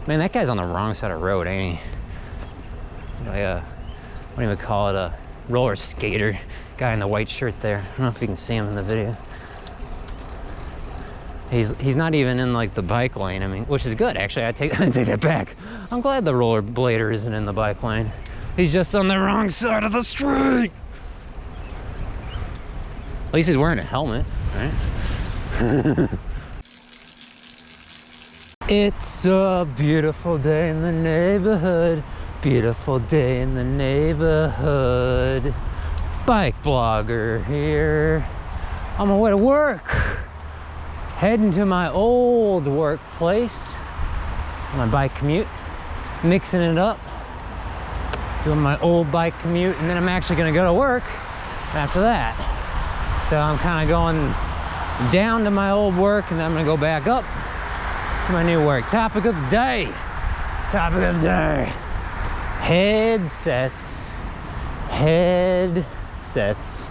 Man, that guy's on the wrong side of the road, ain't he? Like a, what do you call it, a roller skater. Guy in the white shirt there. I don't know if you can see him in the video. He's not even in like the bike lane. I mean, which is good actually. I take that back. I'm glad the rollerblader isn't in the bike lane. He's just on the wrong side of the street. At least he's wearing a helmet, right? It's a beautiful day in the neighborhood. Beautiful day in the neighborhood. BikeBlogger here. On my way to work. Heading to my old workplace. My bike commute. Mixing it up. Doing my old bike commute, and then I'm actually gonna go to work after that. So I'm kind of going down to my old work, and then I'm gonna go back up to my new work. Topic of the day. Topic of the day. Headsets. Headsets.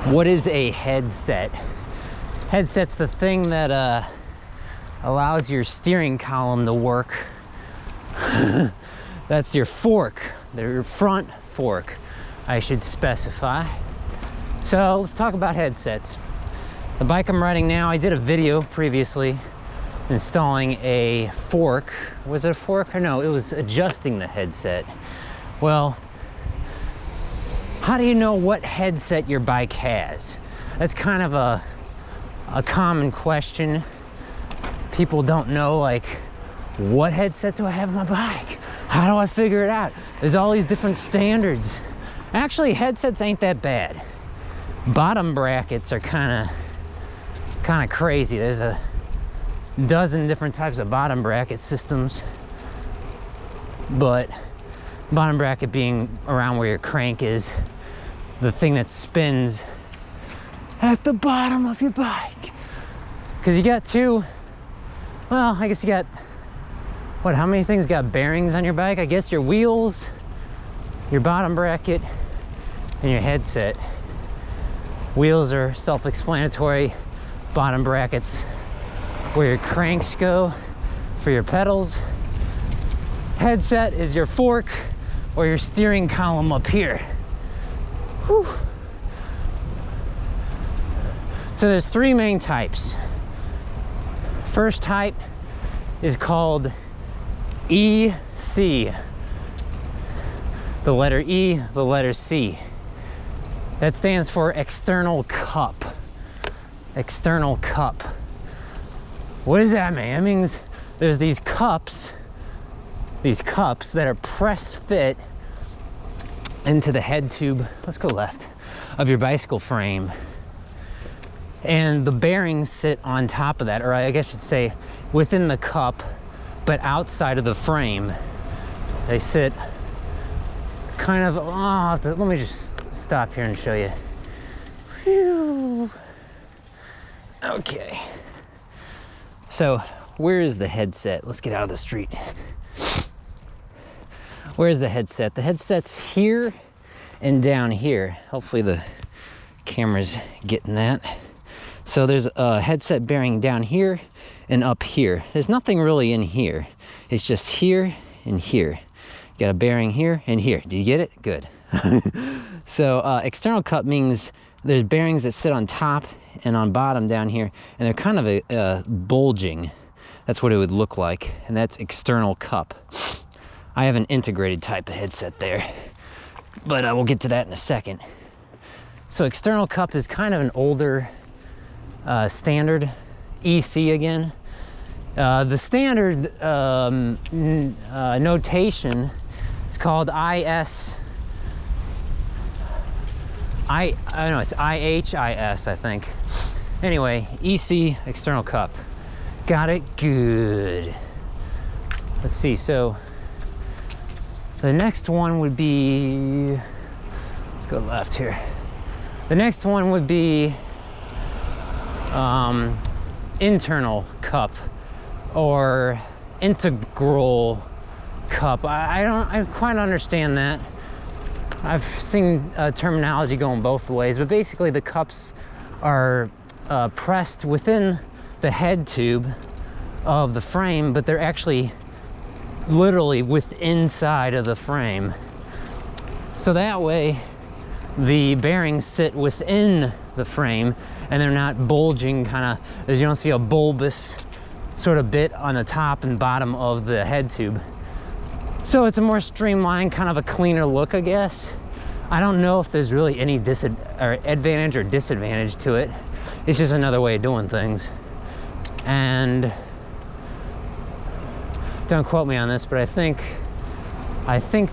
What is a headset? Headset's the thing that allows your steering column to work. That's your fork, your front fork, I should specify. So let's talk about headsets. The bike I'm riding now, I did a video previously installing a fork. Was it a fork or no? It was adjusting the headset. Well, how do you know what headset your bike has? That's kind of a common question. People don't know, like, what headset do I have on my bike? How do I figure it out? There's all these different standards. Actually, headsets ain't that bad. Bottom brackets are kind of crazy. There's a dozen different types of bottom bracket systems, but bottom bracket being around where your crank is, the thing that spins at the bottom of your bike. Because you got two, well, I guess you got, what, how many things got bearings on your bike? I guess your wheels, your bottom bracket, and your headset. Wheels are self-explanatory. Bottom brackets where your cranks go for your pedals. Headset is your fork or your steering column up here. Whew. So there's three main types. First type is called EC. The letter E, the letter C. That stands for external cup. External cup. What does that mean? It means there's these cups that are press fit into the head tube, let's go left, of your bicycle frame. And the bearings sit on top of that, or I guess I should say within the cup, but outside of the frame. They sit kind of, let me just stop here and show you. Whew. Okay. So where is the headset? Let's get out of the street. Where's the headset? The headset's here and down here. Hopefully the camera's getting that. So there's a headset bearing down here and up here. There's nothing really in here. It's just here and here. You got a bearing here and here. Do you get it? Good. So external cup means there's bearings that sit on top and on bottom down here, and they're kind of bulging. That's what it would look like, and that's external cup. I have an integrated type of headset there, but we'll get to that in a second. So external cup is kind of an older standard, EC again. The standard notation is called IS. I don't know, it's IHIS, I think. Anyway, EC, external cup. Got it? Good. Let's see, so the next one would be, let's go left here. The next one would be internal cup or integral cup. I don't quite understand that. I've seen terminology going both ways, but basically the cups are pressed within the head tube of the frame, but they're actually literally inside of the frame. So that way the bearings sit within the frame and they're not bulging, kind of, as you don't see a bulbous sort of bit on the top and bottom of the head tube. So it's a more streamlined, kind of a cleaner look, I guess. I don't know if there's really any advantage or disadvantage to it. It's just another way of doing things. And don't quote me on this, but I think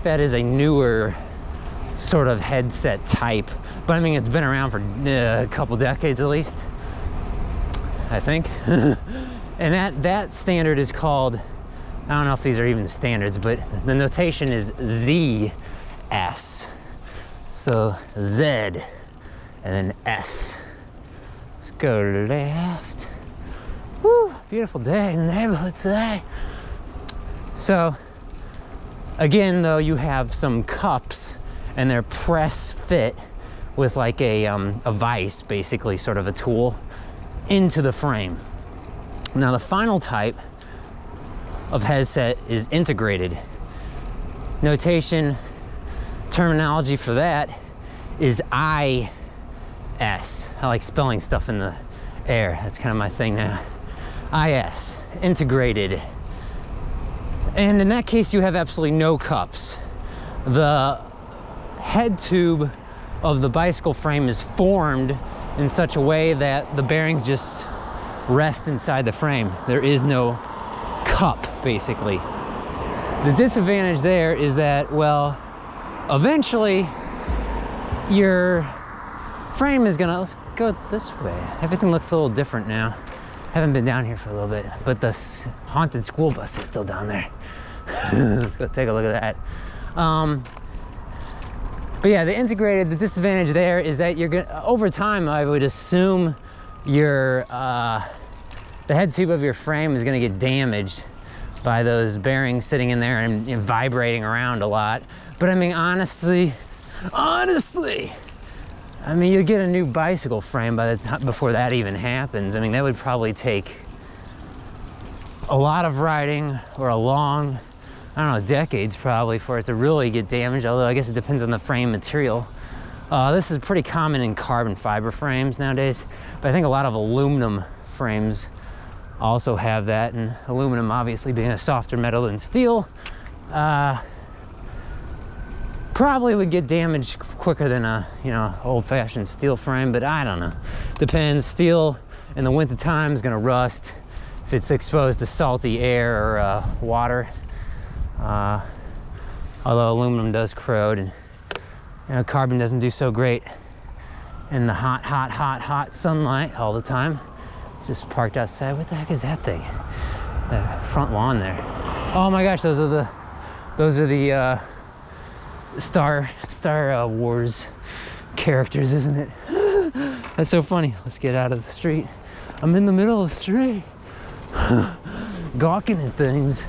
that is a newer sort of headset type. But I mean, it's been around for a couple decades at least, I think. And that standard is called, I don't know if these are even standards, but the notation is ZS. So Z and then S. Let's go left. Woo, beautiful day in the neighborhood today. So again, though, you have some cups and they're press fit with like a vise, basically, sort of a tool into the frame. Now the final type of headset is integrated. Notation, terminology for that is IS. I like spelling stuff in the air. That's kind of my thing now. IS, integrated. And in that case, you have absolutely no cups. The head tube of the bicycle frame is formed in such a way that the bearings just rest inside the frame. There is no cup, basically. The disadvantage there is that, well, eventually your frame is gonna, let's go this way. Everything looks a little different now. Haven't been down here for a little bit, but the haunted school bus is still down there. Let's go take a look at that. But yeah, the integrated, the disadvantage there is that you're gonna, over time, I would assume your, the head tube of your frame is gonna get damaged by those bearings sitting in there and vibrating around a lot. But I mean, honestly, I mean, you get a new bicycle frame by the time, before that even happens. I mean, that would probably take a lot of riding or a long, I don't know, decades probably for it to really get damaged, although I guess it depends on the frame material. This is pretty common in carbon fiber frames nowadays, but I think a lot of aluminum frames also have that, and aluminum obviously being a softer metal than steel, probably would get damaged quicker than a, you know, old-fashioned steel frame, but I don't know. Depends. Steel in the winter time is gonna rust if it's exposed to salty air or water. Although aluminum does corrode, and you know, carbon doesn't do so great in the hot sunlight all the time. It's just parked outside. What the heck is that thing? The front lawn there. Oh my gosh, those are the Star Wars characters, isn't it? That's so funny. Let's get out of the street. I'm in the middle of the street, gawking at things.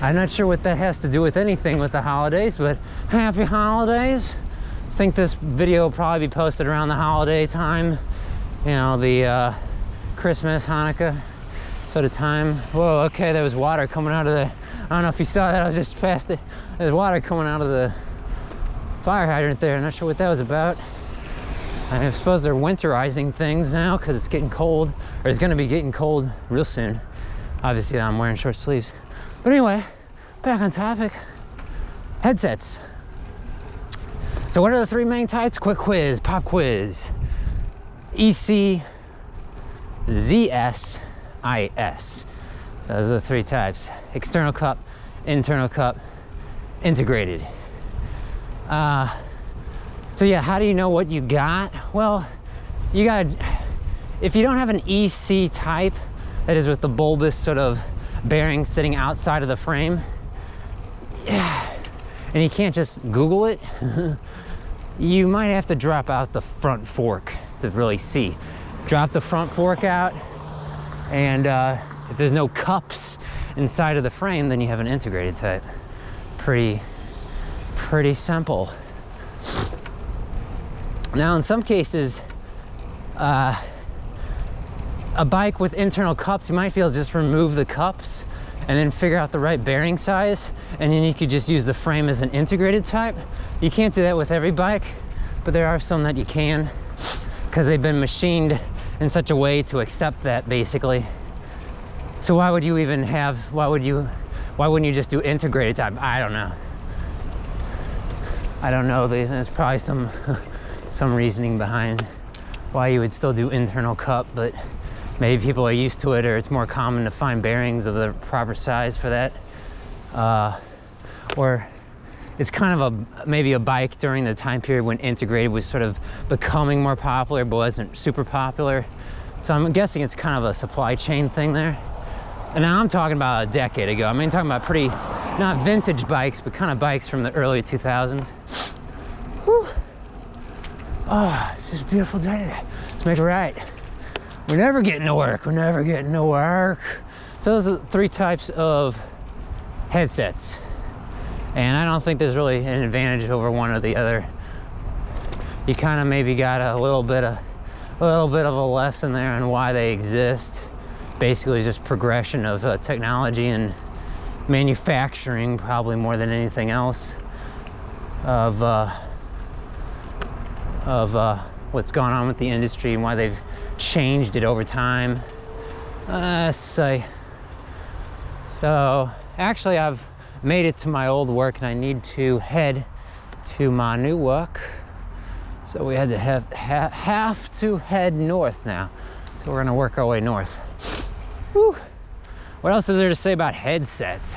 I'm not sure what that has to do with anything with the holidays, but happy holidays. I think this video will probably be posted around the holiday time. You know, the Christmas, Hanukkah sort of time. Whoa, okay, there was water coming out of the, I don't know if you saw that, I was just past it. There's water coming out of the fire hydrant there. I'm not sure what that was about. I suppose they're winterizing things now because it's getting cold, or it's gonna be getting cold real soon. Obviously, I'm wearing short sleeves. But anyway, back on topic, headsets. So what are the three main types? Quick quiz, pop quiz. EC, ZS, IS. Those are the three types. External cup, internal cup, integrated. So yeah, how do you know what you got? Well, you got, if you don't have an EC type, that is with the bulbous sort of bearing sitting outside of the frame, yeah, and you can't just Google it, you might have to drop out the front fork to really see. Drop the front fork out, and if there's no cups inside of the frame, then you have an integrated type. Pretty simple. Now in some cases, a bike with internal cups, you might be able to just remove the cups and then figure out the right bearing size, and then you could just use the frame as an integrated type. You can't do that with every bike, but there are some that you can, because they've been machined in such a way to accept that, basically. So why would you even have, why wouldn't you just do integrated type? I don't know. There's probably some reasoning behind why you would still do internal cup, but maybe people are used to it, or it's more common to find bearings of the proper size for that. Or it's kind of maybe a bike during the time period when integrated was sort of becoming more popular, but wasn't super popular. So I'm guessing it's kind of a supply chain thing there. And now I'm talking about a decade ago. I mean, talking about pretty, not vintage bikes, but kind of bikes from the early 2000s. Whew. Oh, it's just a beautiful day today. Let's make it right. We're never getting to work. We're never getting to work. So those are the 3 types of headsets. And I don't think there's really an advantage over one or the other. You kind of maybe got a little bit of a lesson there on why they exist. Basically just progression of technology and manufacturing, probably more than anything else, of what's gone on with the industry and why they've changed it over time. So actually I've made it to my old work, and I need to head to my new work. So we had to have to head north now. So we're gonna work our way north. Whew. What else is there to say about headsets?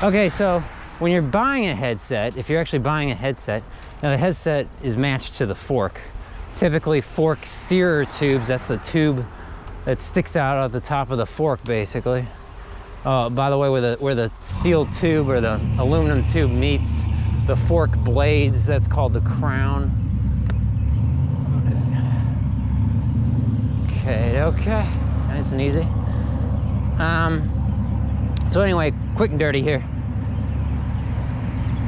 Okay, so when you're buying a headset, if you're actually buying a headset, now the headset is matched to the fork. Typically fork steerer tubes, that's the tube that sticks out at the top of the fork, basically. By the way, where the steel tube or the aluminum tube meets the fork blades, that's called the crown. Okay, nice and easy. So anyway, quick and dirty here.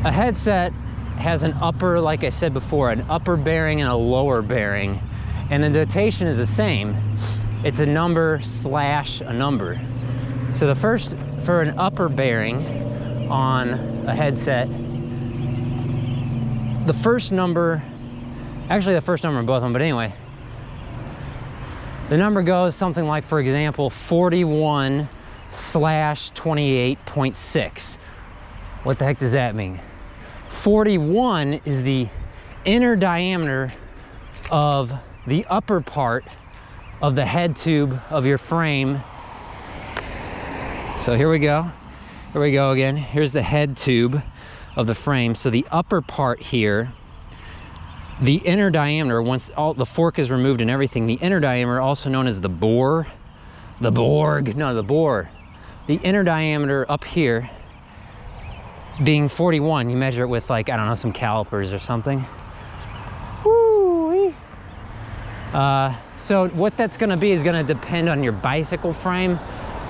A headset has an upper, like I said before, an upper bearing and a lower bearing, and the notation is the same. It's a number slash a number. So the first, for an upper bearing on a headset, the first number, actually the first number in both of them, but anyway, the number goes something like, for example, 41/28.6. What the heck does that mean? 41 is the inner diameter of the upper part of the head tube of your frame. So here we go again. Here's the head tube of the frame. So the upper part here, the inner diameter, once all the fork is removed and everything, the inner diameter, also known as the bore, the inner diameter up here being 41, you measure it with, like, I don't know, some calipers or something. Woo-wee. So what that's gonna be is gonna depend on your bicycle frame.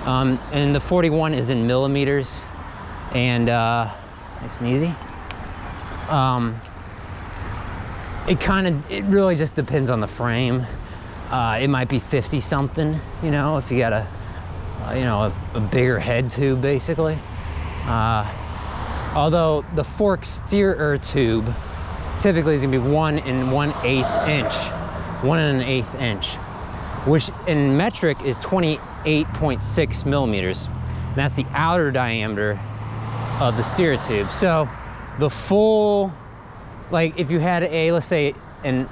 And the 41 is in millimeters, and nice and easy. It really just depends on the frame. It might be 50 something, you know, if you got a bigger head tube, basically. Although the fork steerer tube typically is gonna be 1 1/8 inch, 1 1/8 inch, which in metric is 28.6 millimeters. And that's the outer diameter of the steerer tube. So the full, like if you had a, let's say an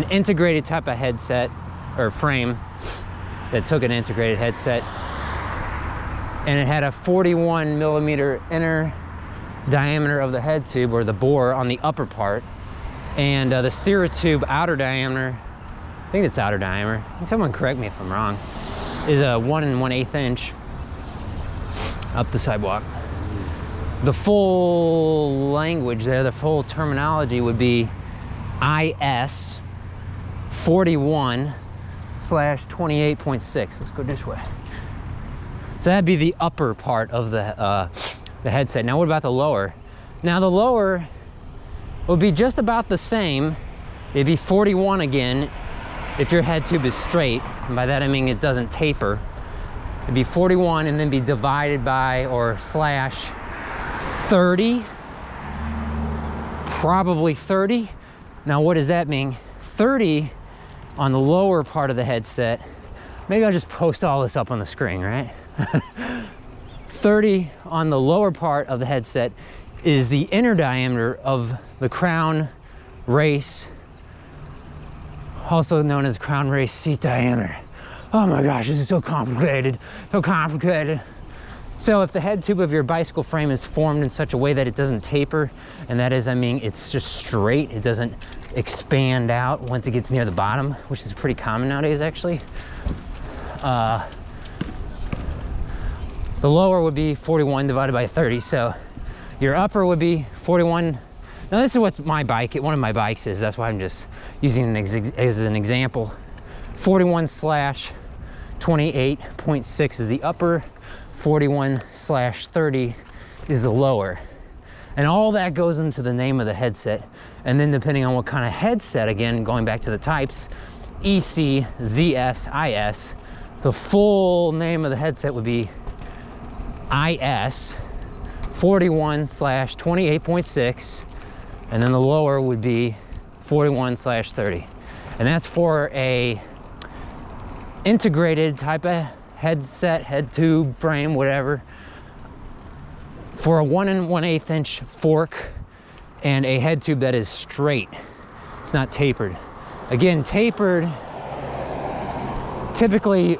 integrated type of headset or frame that took an integrated headset, and it had a 41 millimeter inner diameter of the head tube, or the bore, on the upper part, and the steerer tube outer diameter, I think it's outer diameter, someone correct me if I'm wrong, is a 1 1/8 inch up the sidewalk. The full language there, the full terminology would be IS 41/28.6. Let's go this way. So that'd be the upper part of the headset. Now what about the lower? Now the lower would be just about the same. It'd be 41 again, if your head tube is straight, and by that I mean it doesn't taper, it'd be 41 and then be divided by or slash 30, probably 30. Now what does that mean? 30 on the lower part of the headset, maybe I'll just post all this up on the screen, right? 30 on the lower part of the headset is the inner diameter of the crown race, also known as crown race seat diameter. Oh my gosh, this is so complicated, so complicated. So if the head tube of your bicycle frame is formed in such a way that it doesn't taper, and that is, I mean, it's just straight, it doesn't expand out once it gets near the bottom, which is pretty common nowadays actually. The lower would be 41 divided by 30, so your upper would be 41. Now this is what my bike, one of my bikes is, that's why I'm just using it as an example. 41/28.6 is the upper, 41/30 is the lower. And all that goes into the name of the headset. And then depending on what kind of headset, again, going back to the types, EC, ZS, IS, the full name of the headset would be IS 41/28.6, and then the lower would be 41/30. And that's for a integrated type of headset, head tube, frame, whatever, for a 1 1/8 inch fork and a head tube that is straight. It's not tapered. Again, tapered, typically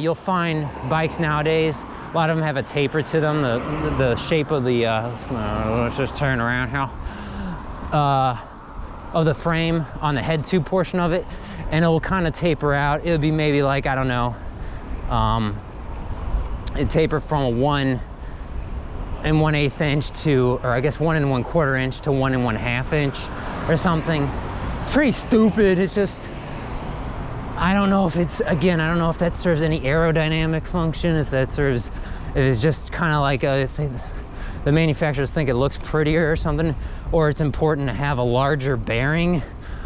you'll find bikes nowadays, a lot of them have a taper to them, the shape of the, let's just turn around here, of the frame on the head tube portion of it, and it will kind of taper out. It would be maybe like, I don't know, it taper from a 1 1/8 inch to, or I guess 1 1/4 inch to 1 1/2 inch or something. It's pretty stupid. It's just, I don't know if it's, again, I don't know if that serves any aerodynamic function, if that serves, if it's just kind of like a thing, the manufacturers think it looks prettier or something, or it's important to have a larger bearing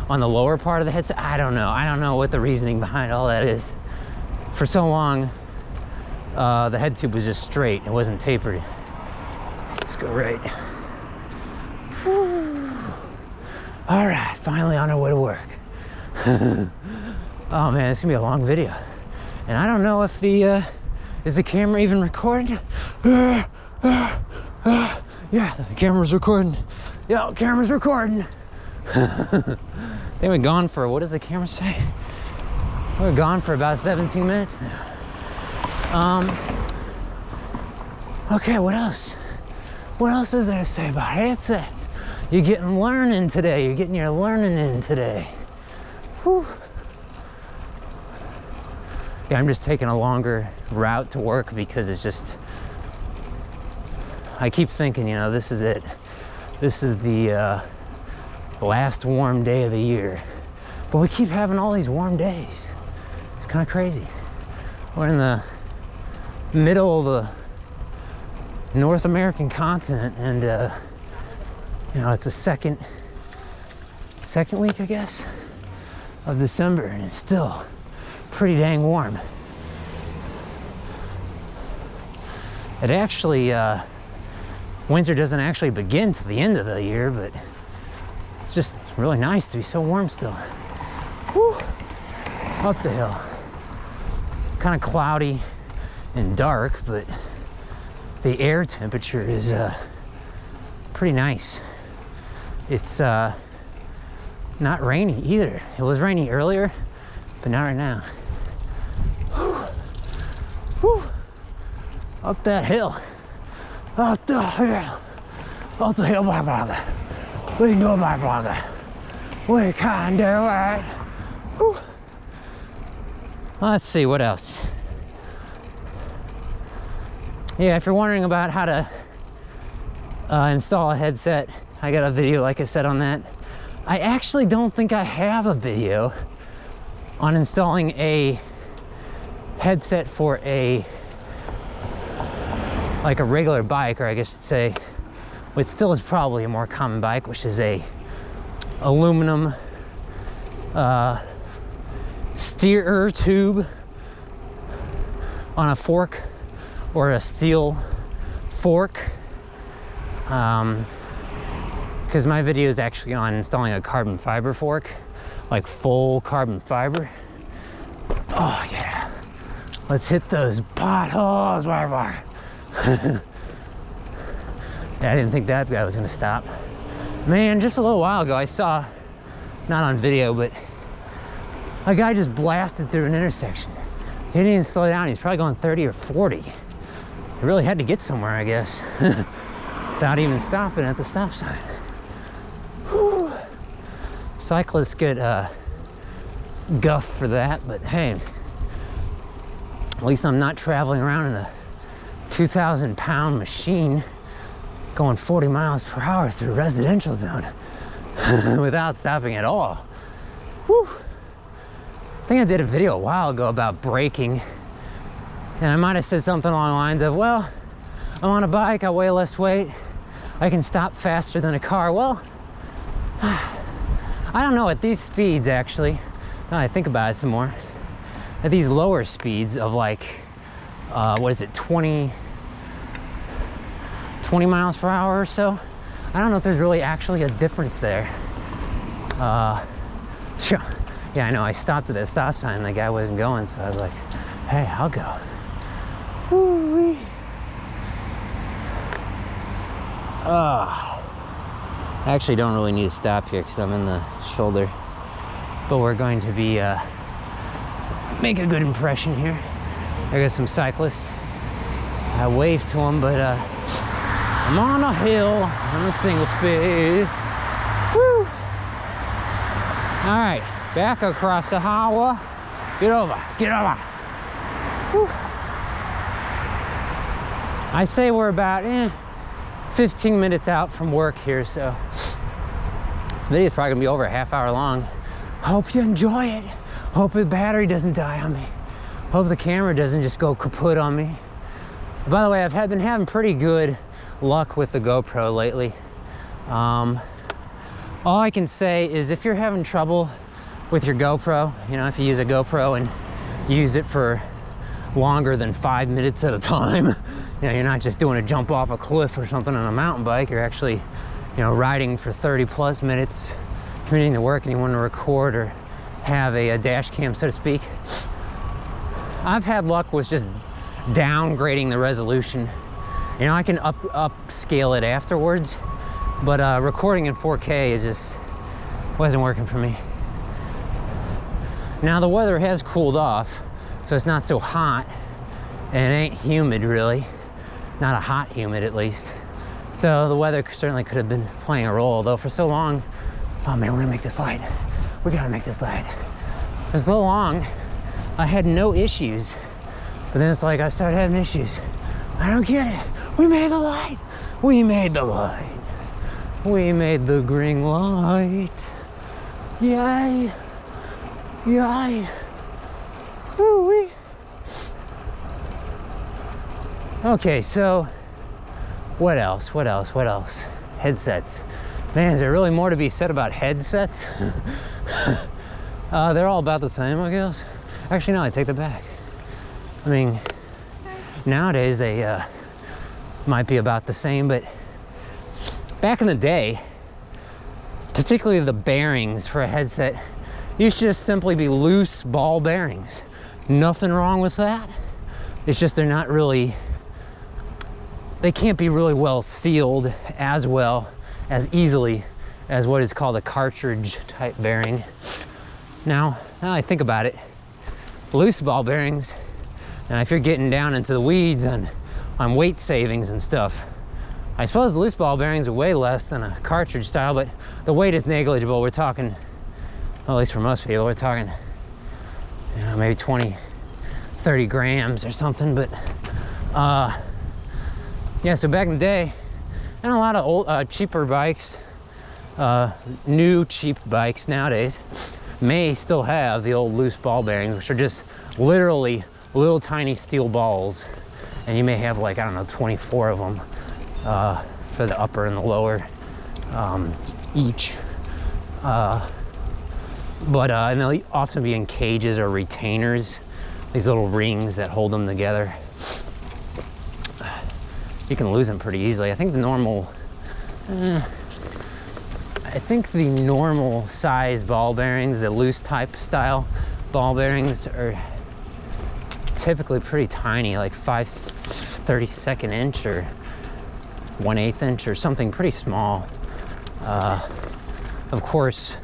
on the lower part of the headset. I don't know. I don't know what the reasoning behind all that is. For so long, the head tube was just straight. It wasn't tapered. Let's go right. Whew. All right, finally on our way to work. Oh man, it's gonna be a long video. And I don't know if the, is the camera even recording? Yeah, the camera's recording. Yeah, camera's recording. They've been gone for, what does the camera say? We're gone for about 17 minutes now. Okay, what else? What else is there to say about headsets? You're getting learning today. You're getting your learning in today. Whew. Yeah, I'm just taking a longer route to work because it's just, I keep thinking, you know, this is it. This is the last warm day of the year. But we keep having all these warm days. It's kind of crazy. We're in the middle of the North American continent, and you know, it's the second week, I guess, of December, and it's still pretty dang warm. It actually, winter doesn't actually begin till the end of the year, but it's just really nice to be so warm still. Whew. Up the hill. Kind of cloudy and dark, but the air temperature is pretty nice. It's not rainy either. It was rainy earlier, but not right now. Whew. Whew. Up that hill. Up the hill. Up the hill, BikeBlogger. We know BikeBlogger. We can do it. Whew. Let's see, what else? Yeah, if you're wondering about how to install a headset, I got a video, like I said, on that. I actually don't think I have a video on installing a headset for a, like a regular bike, or I guess you'd say, which still is probably a more common bike, which is a aluminum steer tube on a fork or a steel fork, because my video is actually on installing a carbon fiber fork, like full carbon fiber. Oh yeah, let's hit those potholes, barbar. Yeah, I didn't think that guy was gonna stop. Man, just a little while ago I saw, not on video, but a guy just blasted through an intersection. He didn't even slow down. He's probably going 30 or 40. He really had to get somewhere, I guess, without even stopping at the stop sign. Whew. Cyclists get guff for that, but hey, at least I'm not traveling around in a 2,000-pound machine going 40 miles per hour through a residential zone without stopping at all. Whew. I think I did a video a while ago about braking, and I might have said something along the lines of, well, I'm on a bike, I weigh less weight, I can stop faster than a car. Well, I don't know, at these speeds, actually, now I think about it some more, at these lower speeds of like, what is it, 20 miles per hour or so, I don't know if there's really actually a difference there. Sure. Yeah, I know, I stopped at that stop sign and the guy wasn't going, so I was like, hey, I'll go. Woo-wee. I actually don't really need to stop here because I'm in the shoulder, but we're going to be make a good impression here. There goes some cyclists. I waved to them, but I'm on a hill on a single speed. Woo! All right, back across the highway. Get over, get over. Woo. I say we're about 15 minutes out from work here, so this video is probably gonna be over a half hour long. Hope you enjoy it. Hope the battery doesn't die on me. Hope the camera doesn't just go kaput on me. By the way, I've been having pretty good luck with the GoPro lately. All I can say is if you're having trouble with your GoPro, you know, if you use a GoPro and use it for longer than 5 minutes at a time, you know, you're not just doing a jump off a cliff or something on a mountain bike, you're actually, you know, riding for 30 plus minutes, commuting to work, and you want to record or have a dash cam, so to speak. I've had luck with just downgrading the resolution. You know, I can upscale it afterwards, but recording in 4K is just wasn't working for me. Now the weather has cooled off, so it's not so hot, and it ain't humid really, not a hot humid at least. So the weather certainly could have been playing a role, though for so long, oh man, we're gonna make this light. We gotta make this light. For so long, I had no issues, but then it's like I started having issues. I don't get it. We made the light. We made the light. We made the green light. Yay. Yay. Woo-wee. Okay, so what else? What else? What else? Headsets. Man, is there really more to be said about headsets? They're all about the same, I guess. Actually, no, I take that back. I mean, nowadays they might be about the same, but back in the day, particularly the bearings for a headset, used to just simply be loose ball bearings. Nothing wrong with that. It's just they're not really, they can't be really well sealed as well, as easily as what is called a cartridge type bearing. Now I think about it, loose ball bearings, now if you're getting down into the weeds on weight savings and stuff, I suppose loose ball bearings are way less than a cartridge style, but the weight is negligible. We're talking, well, at least for most people, we're talking, you know, maybe 20, 30 grams or something. But yeah, so back in the day, and a lot of old, cheaper bikes, new cheap bikes nowadays may still have the old loose ball bearings, which are just literally little tiny steel balls, and you may have like, I don't know, 24 of them for the upper and the lower each. But and they'll often be in cages or retainers, these little rings that hold them together. You can lose them pretty easily. I think the normal size ball bearings, the loose type style ball bearings, are typically pretty tiny, like 5/32 inch or 1/8 inch or something pretty small. Of course,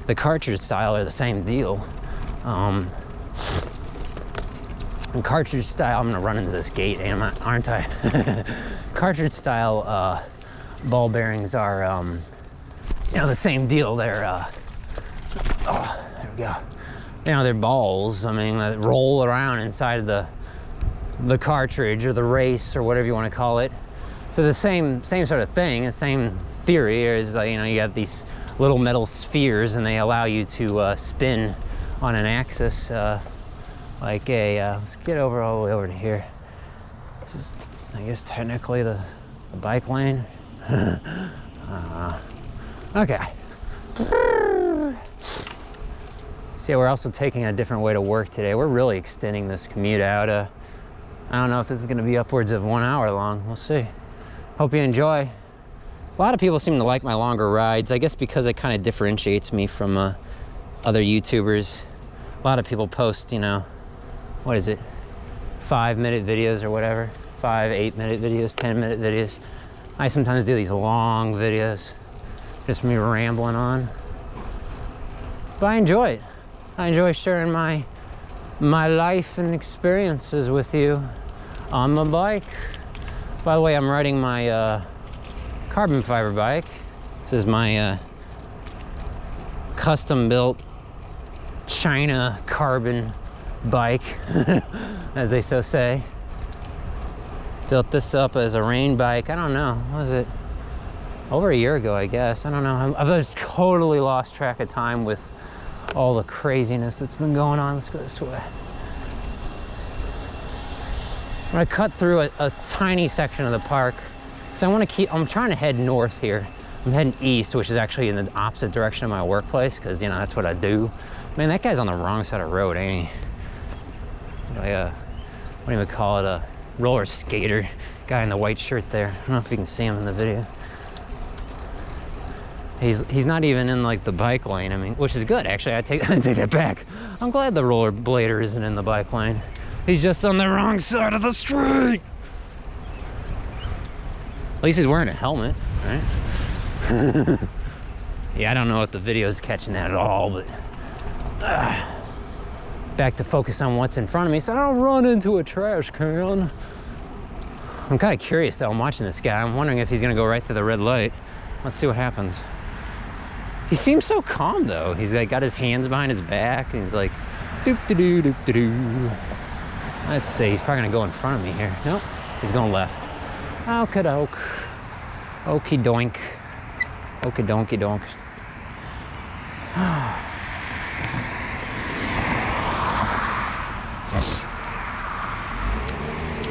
the cartridge style are the same deal. And cartridge style, I'm gonna run into this gate, aren't I? Cartridge style ball bearings are, you know, the same deal. They're, oh, there we go. You know, they're balls, I mean, that roll around inside of the cartridge or the race or whatever you want to call it. So the same sort of thing, the same theory is, you know, you got these little metal spheres and they allow you to spin on an axis, like a, let's get over all the way over to here. This is, I guess, technically the bike lane. Okay. See, we're also taking a different way to work today. We're really extending this commute out. I don't know if this is going to be upwards of 1 hour long. We'll see. Hope you enjoy. A lot of people seem to like my longer rides, I guess because it kind of differentiates me from other YouTubers. A lot of people post, you know, what is it, 5-minute videos or whatever, 8-minute videos, 10-minute videos. I sometimes do these long videos, just me rambling on. But I enjoy it. I enjoy sharing my life and experiences with you on my bike. By the way, I'm riding my carbon fiber bike. This is my custom built China carbon bike, as they so say. Built this up as a rain bike. I don't know, what was it? Over a year ago, I guess. I don't know. I've just totally lost track of time with all the craziness that's been going on. Let's go this way. I'm gonna cut through a tiny section of the park. So I'm trying to head north here. I'm heading east, which is actually in the opposite direction of my workplace, because, you know, that's what I do. Man, that guy's on the wrong side of the road, ain't he? Like what do you call it? A roller skater guy in the white shirt there. I don't know if you can see him in the video. He's not even in like the bike lane. I mean, which is good actually. I take that back. I'm glad the rollerblader isn't in the bike lane. He's just on the wrong side of the street. At least he's wearing a helmet, right? Yeah, I don't know if the video's catching that at all, but back to focus on what's in front of me so I don't run into a trash can. I'm kind of curious though. I'm watching this guy. I'm wondering if he's gonna go right through the red light. Let's see what happens. He seems so calm though. He's like got his hands behind his back and he's like doop de doo doop de doo. Let's see, he's probably gonna go in front of me here. Nope, he's going left. Okie-doke. Okie doink. Okie donkey donk.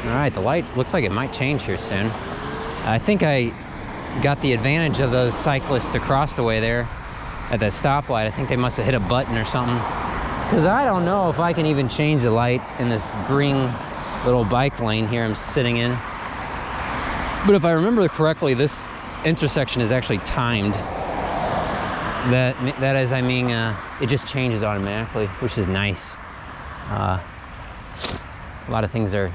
All right, the light looks like it might change here soon. I think I got the advantage of those cyclists across the way there at that stoplight. I think they must have hit a button or something, because I don't know if I can even change the light in this green little bike lane here I'm sitting in. But if I remember correctly, this intersection is actually timed. That is, I mean, it just changes automatically, which is nice. A lot of things are,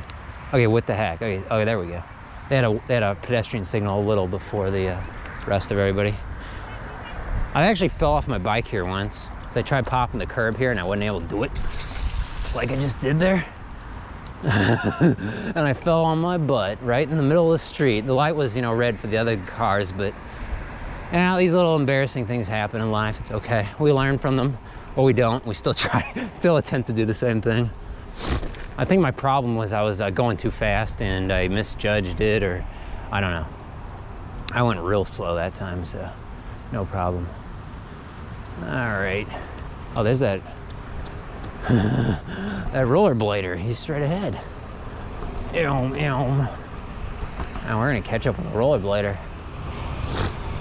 okay, what the heck? Okay, oh, there we go. They had a pedestrian signal a little before the rest of everybody. I actually fell off my bike here once. So I tried popping the curb here and I wasn't able to do it like I just did there. And I fell on my butt right in the middle of the street. The light was, you know, red for the other cars, but you know, these little embarrassing things happen in life. It's okay. We learn from them, or we don't. We still still attempt to do the same thing. I think my problem was I was going too fast and I misjudged it, or I don't know. I went real slow that time, so no problem. All right. Oh, there's that that rollerblader. He's straight ahead. Now we're gonna catch up with the rollerblader,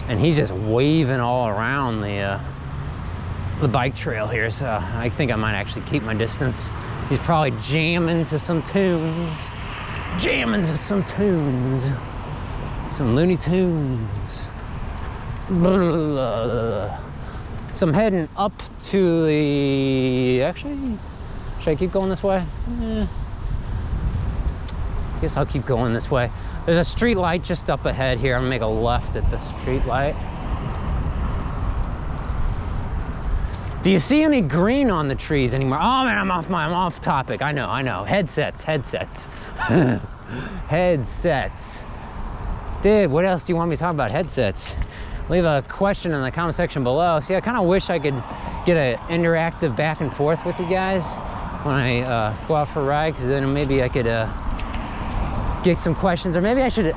and he's just waving all around the the bike trail here, so I think I might actually keep my distance. He's probably jamming to some tunes. Jamming to some tunes. Some Looney Tunes. Blah. So I'm heading up to the... Actually, should I keep going this way? I guess I'll keep going this way. There's a street light just up ahead here. I'm gonna make a left at the street light. Do you see any green on the trees anymore? Oh man, I'm off topic. I know. Headsets. Headsets. Dude, what else do you want me to talk about? Headsets. Leave a question in the comment section below. See, I kind of wish I could get an interactive back and forth with you guys when I go out for a ride, because then maybe I could get some questions, or maybe I should maybe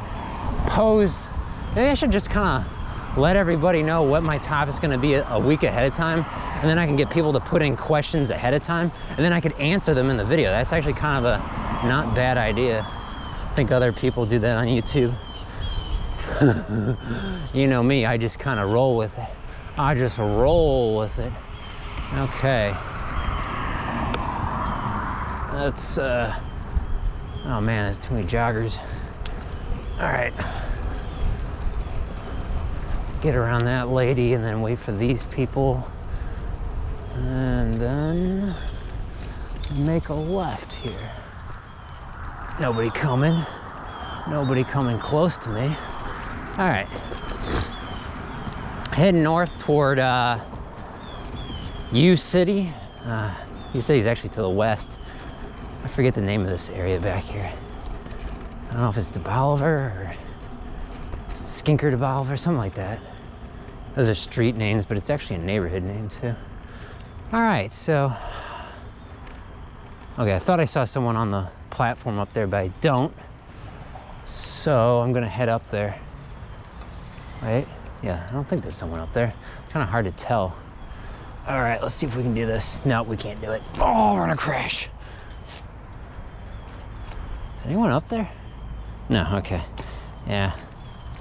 I should just kind of let everybody know what my topic's going to be a week ahead of time, and then I can get people to put in questions ahead of time, and then I could answer them in the video. That's actually kind of a not bad idea. I think other people do that on YouTube. You know me, I just kind of roll with it. I just roll with it. Okay. That's, oh man, there's too many joggers. All right. Get around that lady and then wait for these people. And then make a left here. Nobody coming. Nobody coming close to me. All right, heading north toward U City. U City is actually to the west. I forget the name of this area back here. I don't know if it's DeBoliver or Skinker DeBoliver, something like that. Those are street names, but it's actually a neighborhood name too. All right, so, okay, I thought I saw someone on the platform up there, but I don't. So I'm gonna head up there. Right? Yeah, I don't think there's someone up there. Kind of hard to tell. All right, let's see if we can do this. No, we can't do it. Oh, we're gonna crash. Is anyone up there? No, okay. Yeah,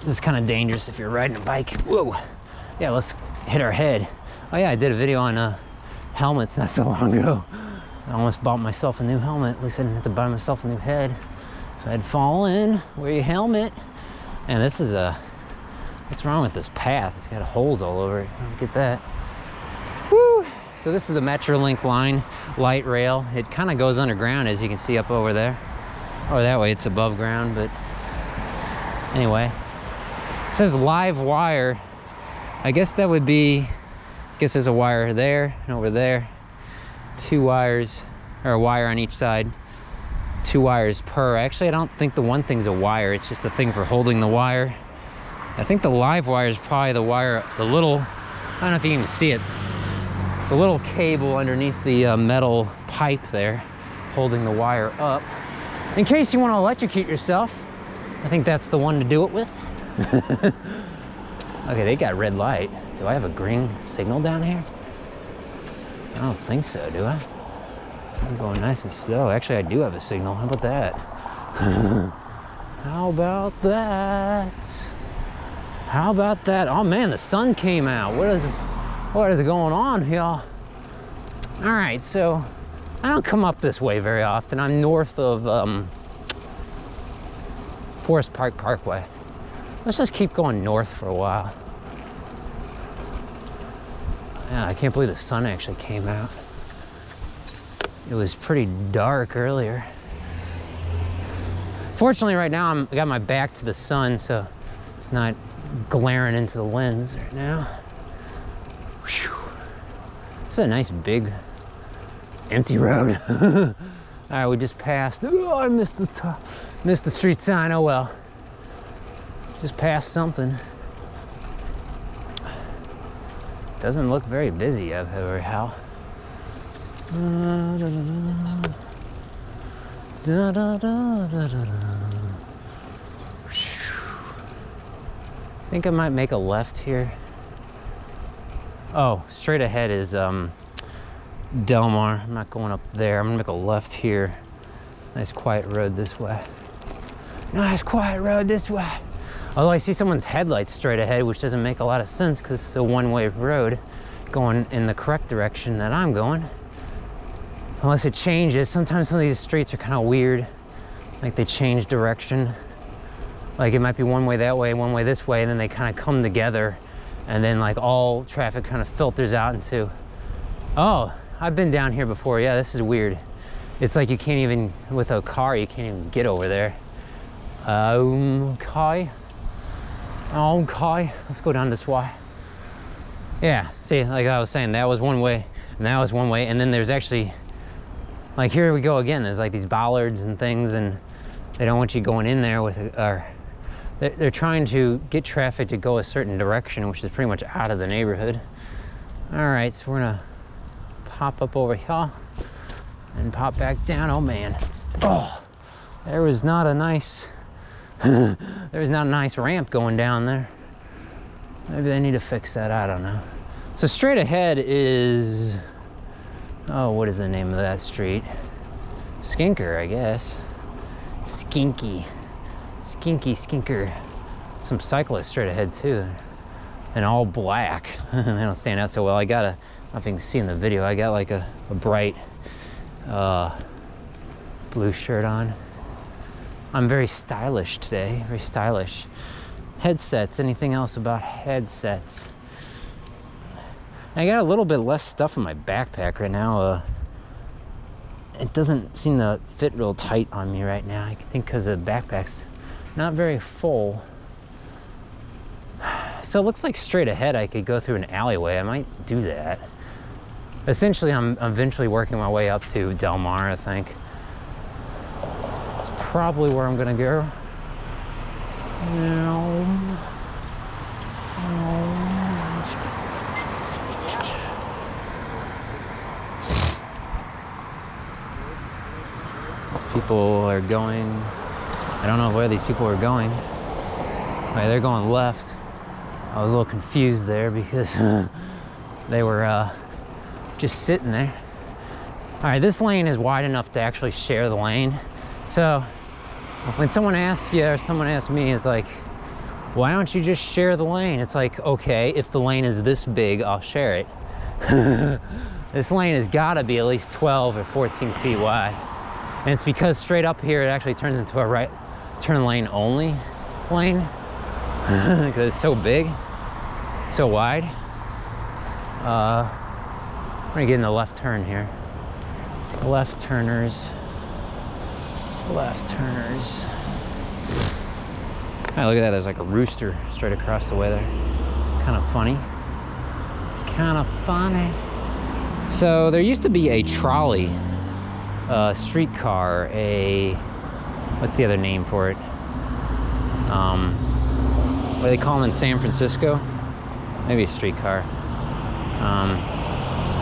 this is kind of dangerous if you're riding a bike. Whoa. Yeah, let's hit our head. Oh yeah, I did a video on helmets not so long ago. I almost bought myself a new helmet. At least I didn't have to buy myself a new head. So I'd fall in, wear your helmet. And this is a... What's wrong with this path? It's got holes all over it. I don't get that. Woo! So this is the Metrolink line, light rail. It kind of goes underground, as you can see up over there. Or that way, it's above ground, but anyway. It says live wire. I guess that would be, I guess there's a wire there and over there. 2 wires, or a wire on each side. 2 wires per. Actually, I don't think the one thing's a wire. It's just the thing for holding the wire. I think the live wire is probably the wire, the little, I don't know if you can even see it, the little cable underneath the metal pipe there, holding the wire up. In case you want to electrocute yourself, I think that's the one to do it with. Okay, they got red light. Do I have a green signal down here? I don't think so, do I? I'm going nice and slow. Actually, I do have a signal. How about that? How about that? How about that? Oh man, the sun came out. What is going on, y'all? All right, so I don't come up this way very often. I'm north of Forest Park Parkway. Let's just keep going north for a while. Yeah, I can't believe the sun actually came out. It was pretty dark earlier. Fortunately, right now I got my back to the sun, so it's not glaring into the lens right now. Whew. This is a nice big empty road. All right, we just passed. Oh, I missed the street sign. Oh well. Just passed something. Doesn't look very busy over how. I think I might make a left here. Oh, straight ahead is Delmar. I'm not going up there. I'm gonna make a left here. Nice quiet road this way. Nice quiet road this way. Although I see someone's headlights straight ahead, which doesn't make a lot of sense because it's a one-way road. going in the correct direction that I'm going. Unless it changes. Sometimes some of these streets are kind of weird. Like they change direction. Like it might be one way that way, one way this way, and then they kind of come together. And then like all traffic kind of filters out into, oh, I've been down here before. Yeah, this is weird. It's like you can't even, with a car, you can't even get over there. Okay. Okay, let's go down this way. Yeah, see, like I was saying, that was one way, and that was one way, and then there's actually, like here we go again, there's like these bollards and things, and they don't want you going in there with, they're trying to get traffic to go a certain direction, which is pretty much out of the neighborhood. All right, so we're gonna pop up over here and pop back down. Oh man, oh, there was not a nice, there was not a nice ramp going down there. Maybe they need to fix that, I don't know. So straight ahead is, oh, what is the name of that street? Skinker, I guess. Skinky, Skinker. Some cyclists straight ahead too, and all black. They don't stand out so well. I got a, I don't know if you can see in the video, I got like a bright blue shirt on. I'm very stylish today, very stylish. Headsets, anything else about headsets? I got a little bit less stuff in my backpack right now. It doesn't seem to fit real tight on me right now. I think because the backpack's not very full. So it looks like straight ahead I could go through an alleyway. I might do that. Essentially, I'm eventually working my way up to Del Mar, I think. It's probably where I'm gonna go. People are going, I don't know where these people are going. Right, they're going left. I was a little confused there because they were just sitting there. All right, this lane is wide enough to actually share the lane. So when someone asks you or someone asks me, it's like, why don't you just share the lane? It's like, okay, if the lane is this big, I'll share it. This lane has gotta be at least 12 or 14 feet wide. And it's because straight up here, it actually turns into a right turn lane only lane. Because it's so big, so wide. We're gonna get in the left turn here. Left turners. Left turners. Oh, look at that, there's like a rooster straight across the way there. Kind of funny. Kind of funny. So there used to be a trolley, streetcar, what's the other name for it? What do they call them in San Francisco? Maybe a streetcar.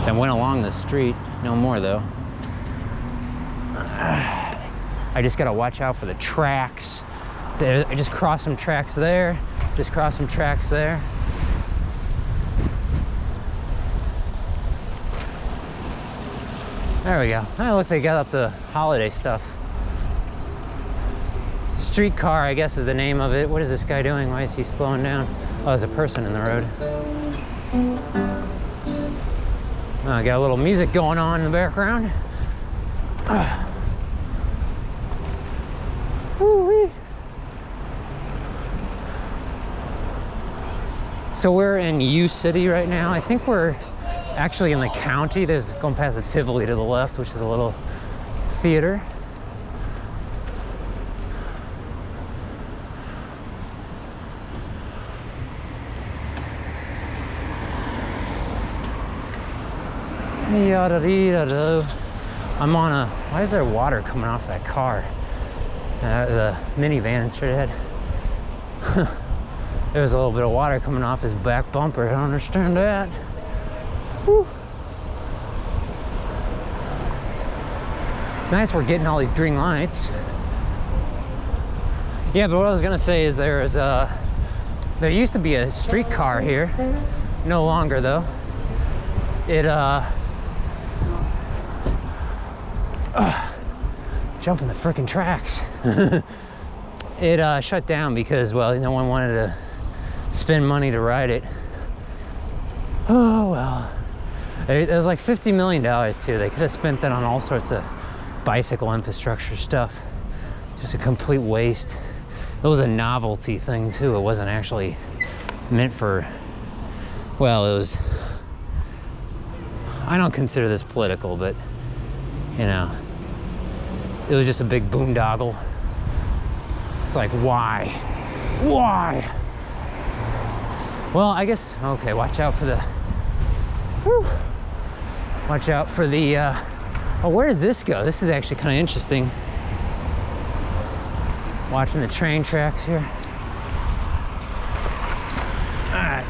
That went along the street. No more though. I just gotta watch out for the tracks. I just crossed some tracks there. Just crossed some tracks there. There we go. Oh, look, they got up the holiday stuff. Streetcar, I guess, is the name of it. What is this guy doing? Why is he slowing down? Oh, there's a person in the road. Oh, I got a little music going on in the background. Woo-wee. So we're in U City right now. I think we're actually in the county. There's going past the Tivoli to the left, which is a little theater. I'm on a, why is there water coming off that car? The minivan straight ahead. There was a little bit of water coming off his back bumper. I don't understand that. Whew. It's nice we're getting all these green lights. Yeah, but what I was gonna say is there used to be a streetcar here. No longer though. It jumping the freaking tracks. It shut down because, well, no one wanted to spend money to ride it. Oh well. It was like $50 million too. They could have spent that on all sorts of bicycle infrastructure stuff. Just a complete waste. It was a novelty thing too. It wasn't actually meant for, well, it was, I don't consider this political, but you know, it was just a big boondoggle. It's like, why? Why? Well, I guess, okay, watch out for the, whew, watch out for the, oh, where does this go? This is actually kind of interesting. Watching the train tracks here. All right.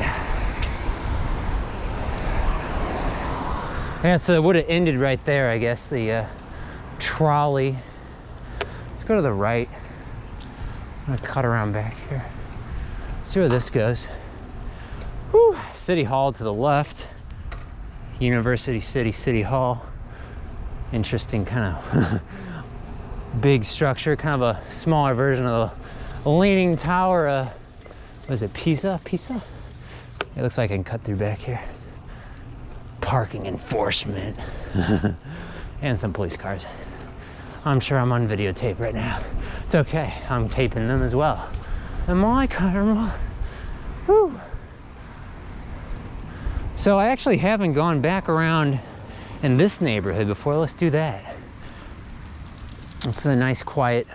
Yeah, so it would have ended right there, I guess, the trolley. Let's go to the right. I'm gonna cut around back here. See where this goes. Whew. City Hall to the left. University City, City Hall. Interesting kind of big structure, kind of a smaller version of the Leaning Tower. What is it, Pisa? Pisa? It looks like I can cut through back here. Parking enforcement. And some police cars. I'm sure I'm on videotape right now. It's okay, I'm taping them as well. And my camera. Whew. So I actually haven't gone back around in this neighborhood before. Let's do that. This is a nice, quiet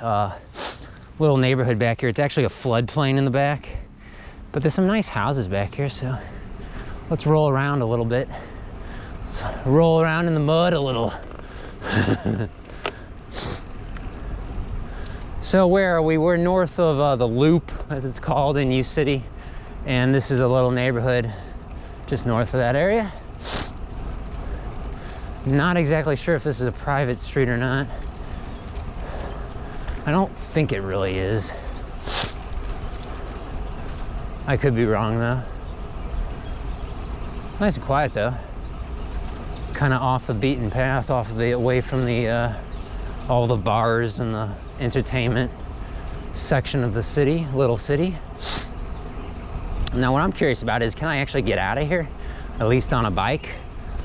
little neighborhood back here. It's actually a floodplain in the back, but there's some nice houses back here, so let's roll around a little bit. Let's roll around in the mud a little. So where are we? We're north of the Loop, as it's called in U City, and this is a little neighborhood just north of that area. Not exactly sure if this is a private street or not. I don't think it really is. I could be wrong though. It's nice and quiet though. Kind of off the beaten path, off of the, away from the all the bars and the entertainment section of the city, little city. Now what I'm curious about is, can I actually get out of here? At least on a bike?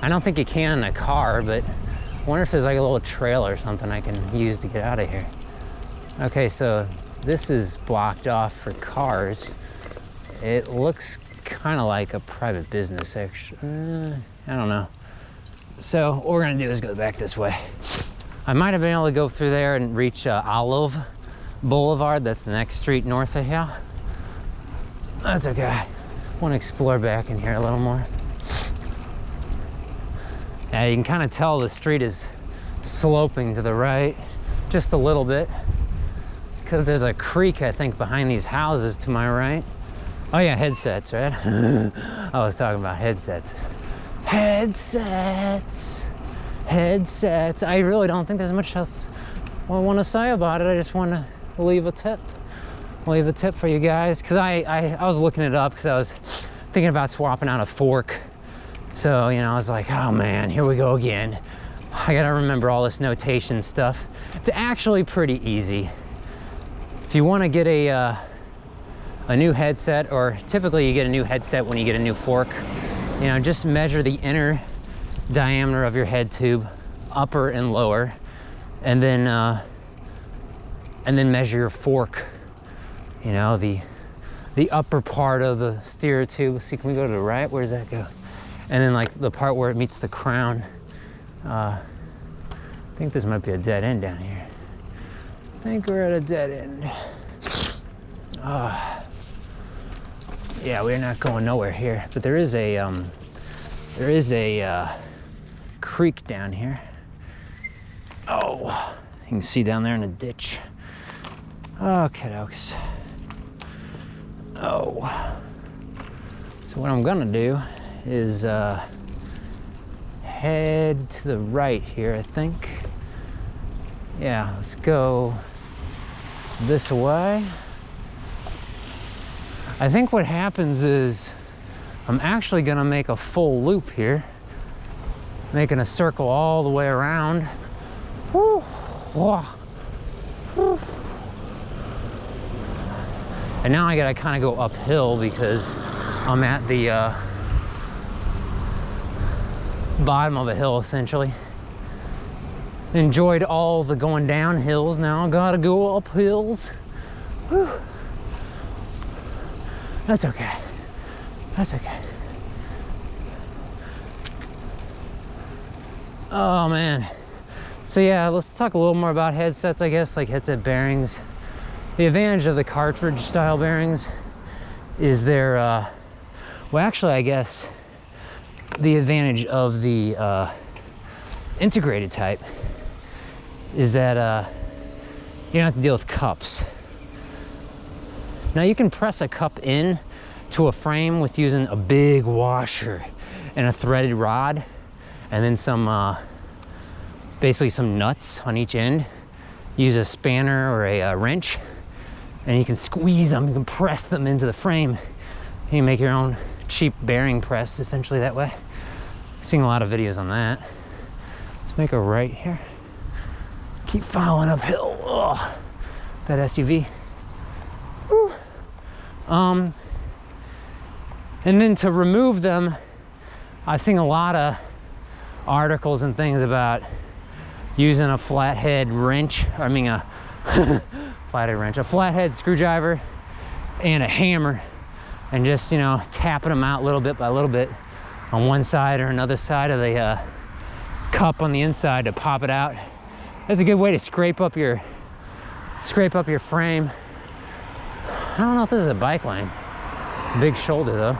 I don't think you can in a car, but I wonder if there's like a little trail or something I can use to get out of here. Okay, so this is blocked off for cars. It looks kind of like a private business, actually. I don't know. So what we're gonna do is go back this way. I might have been able to go through there and reach Olive Boulevard. That's the next street north of here. That's okay. I want to explore back in here a little more. Yeah, you can kind of tell the street is sloping to the right just a little bit. It's because there's a creek, I think, behind these houses to my right. Oh yeah, headsets, right? I was talking about headsets. Headsets. Headsets. I really don't think there's much else I want to say about it. I just want to leave a tip. Leave a tip for you guys, because I was looking it up because I was thinking about swapping out a fork. So, you know, I was like, oh man, here we go again. I gotta remember all this notation stuff. It's actually pretty easy. If you want to get a new headset, or typically you get a new headset when you get a new fork, you know, just measure the inner diameter of your head tube, upper and lower, and then measure your fork. You know, the upper part of the steer tube. See, can we go to the right? Where does that go? And then like the part where it meets the crown. I think this might be a dead end down here. I think we're at a dead end. Yeah, we're not going nowhere here, but there is a creek down here. Oh, you can see down there in the ditch. Okay, dokes. Oh, so what I'm gonna do is head to the right here, I think. Yeah, let's go this way. I think what happens is I'm actually gonna make a full loop here, making a circle all the way around. Woo. Woo. Woo. And now I gotta kind of go uphill because I'm at the bottom of a hill essentially. Enjoyed all the going down hills. Now I gotta go up hills. Whew. That's okay. That's okay. Oh man. So yeah, let's talk a little more about headsets, I guess, like headset bearings. The advantage of the cartridge style bearings is their, well actually I guess the advantage of the integrated type is that you don't have to deal with cups. Now you can press a cup in to a frame with using a big washer and a threaded rod and then some basically some nuts on each end. Use a spanner or a wrench and you can squeeze them, you can press them into the frame. You can make your own cheap bearing press essentially that way. I've seen a lot of videos on that. Let's make a right here. Keep following uphill. Ugh, that SUV. Whew. And then to remove them, I've seen a lot of articles and things about using a flathead wrench, I mean a flathead wrench, a flathead screwdriver and a hammer, and just, you know, tapping them out little bit by little bit on one side or another side of the cup on the inside to pop it out. That's a good way to scrape up your frame. I don't know if this is a bike lane. It's a big shoulder though.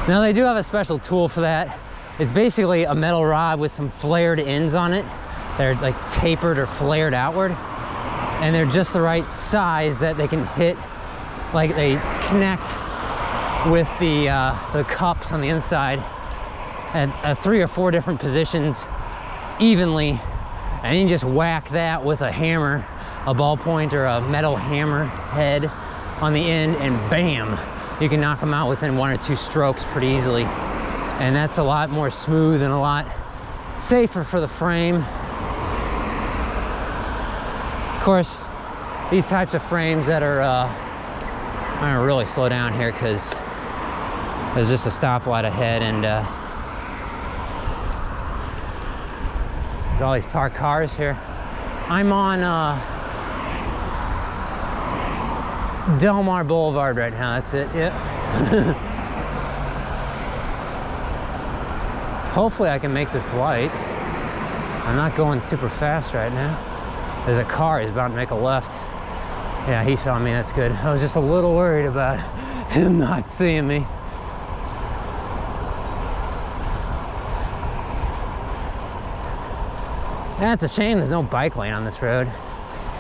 Now they do have a special tool for that. It's basically a metal rod with some flared ends on it. They're like tapered or flared outward. And they're just the right size that they can hit, like they connect with the cups on the inside at 3 or 4 different positions evenly. And you can just whack that with a hammer, a ballpoint or a metal hammer head on the end, and bam, you can knock them out within 1 or 2 strokes pretty easily. And that's a lot more smooth and a lot safer for the frame. Of course, these types of frames that are, I'm gonna really slow down here because there's just a stoplight ahead, and there's all these parked cars here. I'm on Del Mar Boulevard right now, that's it, yeah. Hopefully I can make this light. I'm not going super fast right now. There's a car, he's about to make a left. Yeah, he saw me, that's good. I was just a little worried about him not seeing me. Yeah, it's a shame there's no bike lane on this road.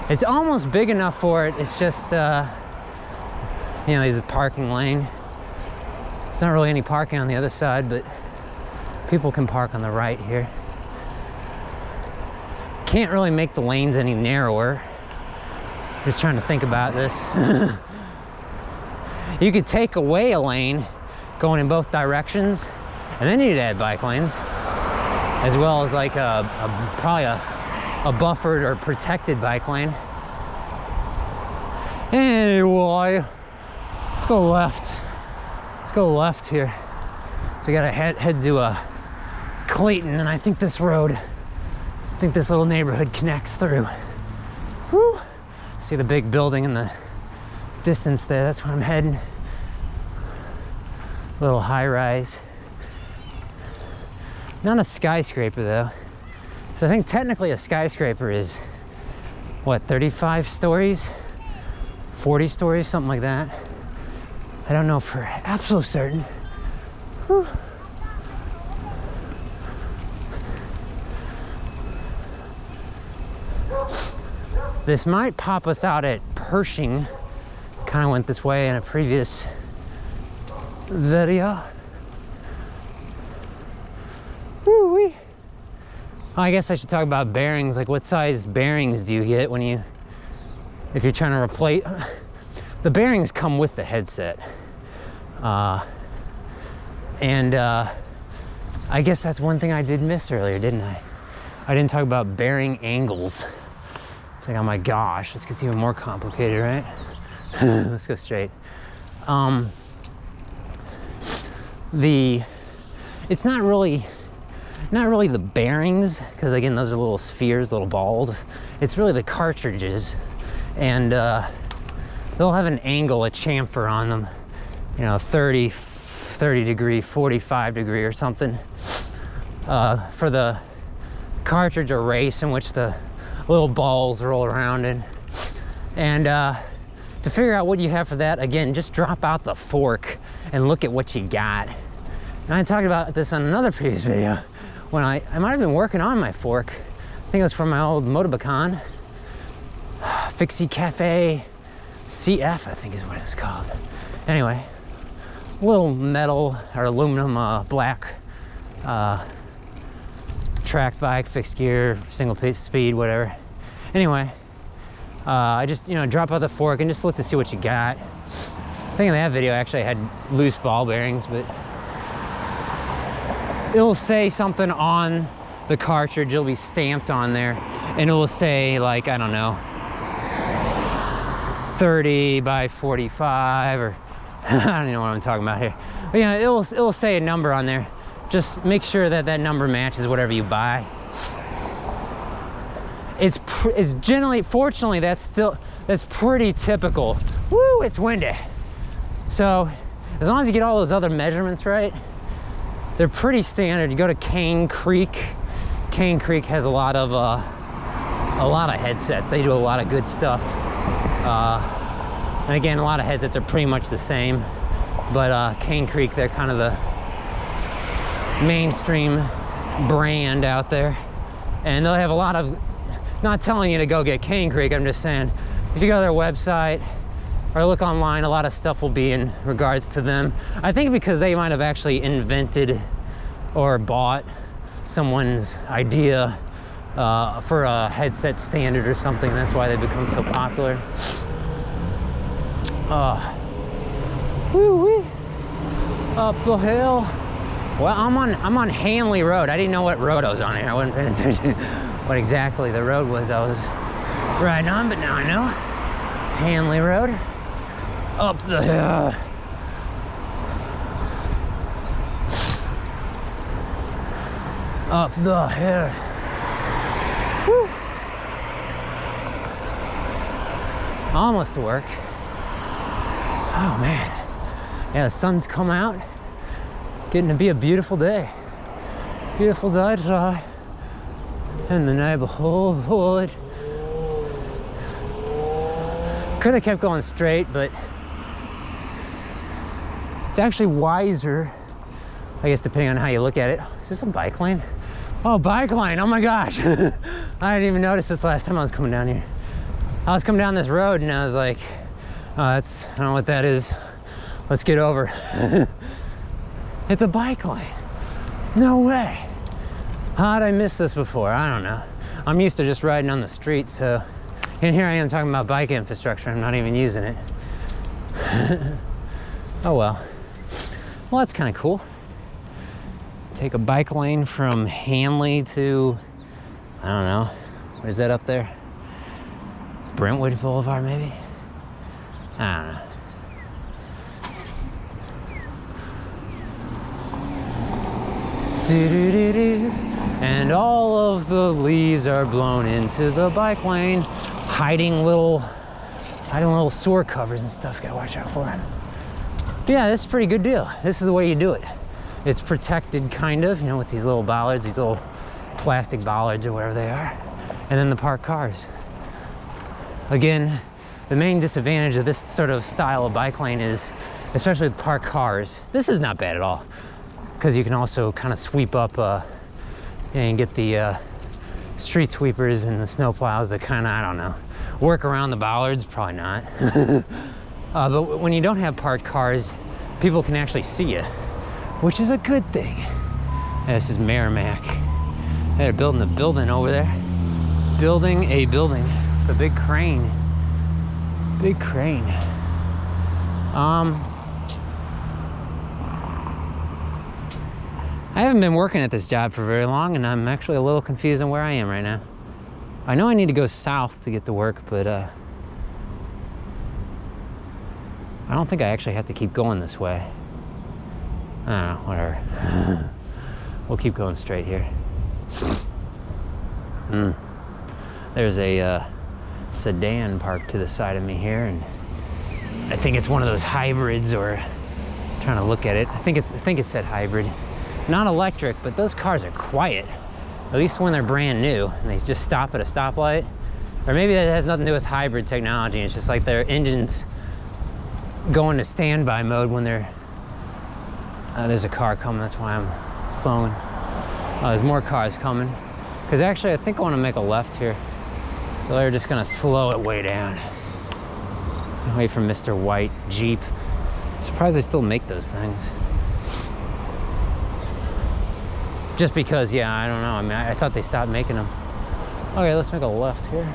It's almost big enough for it, it's just, you know, there's a parking lane. There's not really any parking on the other side, but people can park on the right here. Can't really make the lanes any narrower. Just trying to think about this. You could take away a lane going in both directions, and then you'd add bike lanes, as well as like probably a buffered or protected bike lane. Anyway, let's go left. Let's go left here. So I gotta head to Clayton, and I think this road, I think this little neighborhood connects through. Whew. See the big building in the distance there, that's where I'm heading. Little high rise. Not a skyscraper though. So I think technically a skyscraper is, what, 35 stories? 40 stories, something like that. I don't know for absolute certain. Whew. This might pop us out at Pershing. Kind of went this way in a previous video. Woo-wee. Oh, I guess I should talk about bearings. Like, what size bearings do you get when you, if you're trying to replace, the bearings come with the headset. I guess that's one thing I did miss earlier, didn't I? I didn't talk about bearing angles. It's like, oh my gosh, this gets even more complicated, right? Let's go straight. it's not really the bearings, because again, those are little spheres, little balls. It's really the cartridges, and they'll have an angle, a chamfer on them, you know, 30 degree, 45 degree or something, for the cartridge or race in which the little balls roll around in. And to figure out what you have for that, again, just drop out the fork and look at what you got. And I talked about this on another previous video when I might have been working on my fork. I think it was from my old Motobacon Fixie Cafe CF, I think is what it's called. Anyway, little metal or aluminum black track bike, fixed gear, single piece speed, whatever. Anyway, I just, you know, drop out the fork and just look to see what you got. I think in that video actually I had loose ball bearings, but it'll say something on the cartridge, it'll be stamped on there, and it will say, like, I don't know, 30 by 45, or I don't even know what I'm talking about here. But yeah, it'll say a number on there. Just make sure that that number matches whatever you buy. It's generally, fortunately, that's pretty typical. Woo, it's windy. So as long as you get all those other measurements right, they're pretty standard. You go to Cane Creek. Cane Creek has a lot of headsets. They do a lot of good stuff. And again, a lot of headsets are pretty much the same, but Cane Creek, they're kind of the mainstream brand out there, and they'll have a lot of, not telling you to go get Cane Creek, I'm just saying, if you go to their website or look online, a lot of stuff will be in regards to them. I think because they might have actually invented or bought someone's idea for a headset standard or something. That's why they've become so popular. Woo-wee. Up the hill. Well, I'm on Hanley Road. I didn't know what road I was on here. I wasn't paying attention what exactly the road was I was riding on, but now I know. Hanley Road. Up the hill. Up the hill. Woo. Almost to work. Oh man. Yeah, the sun's come out. Getting to be a beautiful day. Beautiful day today in the neighborhood. Could have kept going straight, but it's actually wiser, I guess, depending on how you look at it. Is this a bike lane? Oh, bike lane, oh my gosh. I didn't even notice this last time I was coming down here. I was coming down this road and I was like, oh, I don't know what that is. Let's get over. It's a bike lane. No way. How'd I miss this before? I don't know. I'm used to just riding on the street, so, and here I am talking about bike infrastructure. I'm not even using it. Oh well. Well, that's kind of cool. Take a bike lane from Hanley to, I don't know, where's that up there? Brentwood Boulevard, maybe? I don't know. Do-do-do-do. And all of the leaves are blown into the bike lane, hiding little sewer covers and stuff. Gotta watch out for it. But yeah, this is a pretty good deal. This is the way you do it. It's protected, kind of, you know, with these little bollards, these little plastic bollards or whatever they are, and then the parked cars. Again, the main disadvantage of this sort of style of bike lane is, especially with parked cars, this is not bad at all, because you can also kind of sweep up and get the street sweepers and the snow plows that kind of, I don't know, work around the bollards. Probably not. But when you don't have parked cars, people can actually see you, which is a good thing. And this is Merrimack. They're building a building over there. Building a building. The big crane. Big crane. I haven't been working at this job for very long, and I'm actually a little confused on where I am right now. I know I need to go south to get to work, but I don't think I actually have to keep going this way. I don't know, whatever. We'll keep going straight here. There's a sedan parked to the side of me here, and I think it's one of those hybrids, or I'm trying to look at it. I think it said hybrid. Not electric, but those cars are quiet. At least when they're brand new and they just stop at a stoplight. Or maybe that has nothing to do with hybrid technology. It's just like their engines go into standby mode when they're... there's a car coming, that's why I'm slowing. There's more cars coming. Because actually, I think I want to make a left here. So they're just going to slow it way down. Away from Mr. White Jeep. Surprised they still make those things. Just because, yeah, I don't know. I mean, I thought they stopped making them. Okay, let's make a left here.